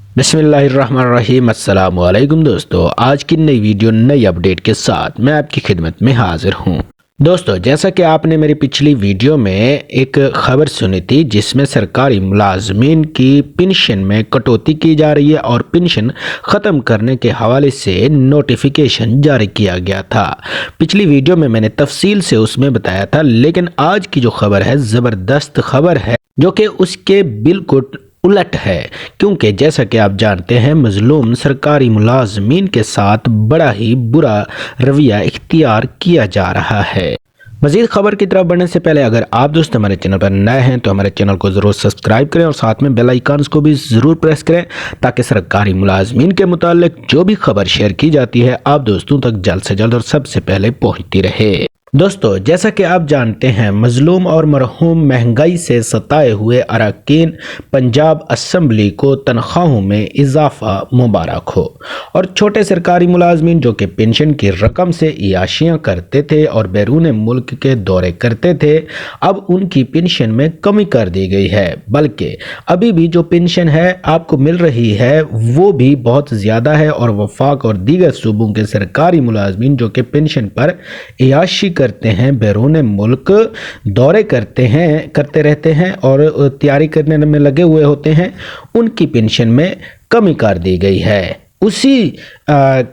بسم اللہ الرحمن الرحیم۔ السلام علیکم دوستو، آج کی نئی ویڈیو نئی اپڈیٹ کے ساتھ میں آپ کی خدمت میں حاضر ہوں۔ دوستو، جیسا کہ آپ نے میری پچھلی ویڈیو میں ایک خبر سنی تھی جس میں سرکاری ملازمین کی پنشن میں کٹوتی کی جا رہی ہے اور پنشن ختم کرنے کے حوالے سے نوٹیفیکیشن جاری کیا گیا تھا۔ پچھلی ویڈیو میں میں نے تفصیل سے اس میں بتایا تھا، لیکن آج کی جو خبر ہے زبردست خبر ہے جو کہ اس کے بالکل الٹ ہے، کیونکہ جیسا کہ آپ جانتے ہیں مظلوم سرکاری ملازمین کے ساتھ بڑا ہی برا رویہ اختیار کیا جا رہا ہے۔ مزید خبر کی طرف بڑھنے سے پہلے اگر آپ دوست ہمارے چینل پر نئے ہیں تو ہمارے چینل کو ضرور سبسکرائب کریں اور ساتھ میں بیل آئیکنز کو بھی ضرور پریس کریں تاکہ سرکاری ملازمین کے متعلق جو بھی خبر شیئر کی جاتی ہے آپ دوستوں تک جلد سے جلد اور سب سے پہلے پہنچتی رہے۔ دوستو، جیسا کہ آپ جانتے ہیں مظلوم اور مرحوم مہنگائی سے ستائے ہوئے اراکین پنجاب اسمبلی کو تنخواہوں میں اضافہ مبارک ہو، اور چھوٹے سرکاری ملازمین جو کہ پنشن کی رقم سے عیاشیاں کرتے تھے اور بیرون ملک کے دورے کرتے تھے، اب ان کی پنشن میں کمی کر دی گئی ہے، بلکہ ابھی بھی جو پنشن ہے آپ کو مل رہی ہے وہ بھی بہت زیادہ ہے، اور وفاق اور دیگر صوبوں کے سرکاری ملازمین جو کہ پنشن پر عیاشی کرتے ہیں، بیرون ملک دورے کرتے رہتے ہیں اور تیاری کرنے میں لگے ہوئے ہوتے ہیں، ان کی پنشن میں کمی کر دی گئی ہے۔ اسی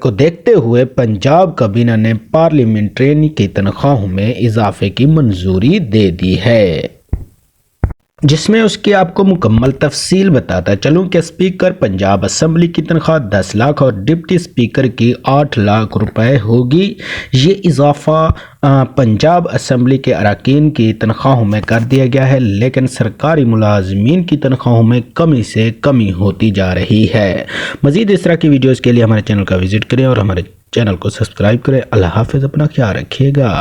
کو دیکھتے ہوئے پنجاب کابینہ نے پارلیمنٹرین کی تنخواہوں میں اضافے کی منظوری دے دی ہے، جس میں اس کی آپ کو مکمل تفصیل بتاتا چلوں کہ اسپیکر پنجاب اسمبلی کی تنخواہ 10 لاکھ اور ڈپٹی اسپیکر کی 8 لاکھ روپے ہوگی۔ یہ اضافہ پنجاب اسمبلی کے اراکین کی تنخواہوں میں کر دیا گیا ہے، لیکن سرکاری ملازمین کی تنخواہوں میں کمی سے کمی ہوتی جا رہی ہے۔ مزید اس طرح کی ویڈیوز کے لیے ہمارے چینل کا وزٹ کریں اور ہمارے چینل کو سبسکرائب کریں۔ اللہ حافظ، اپنا خیال رکھیے گا۔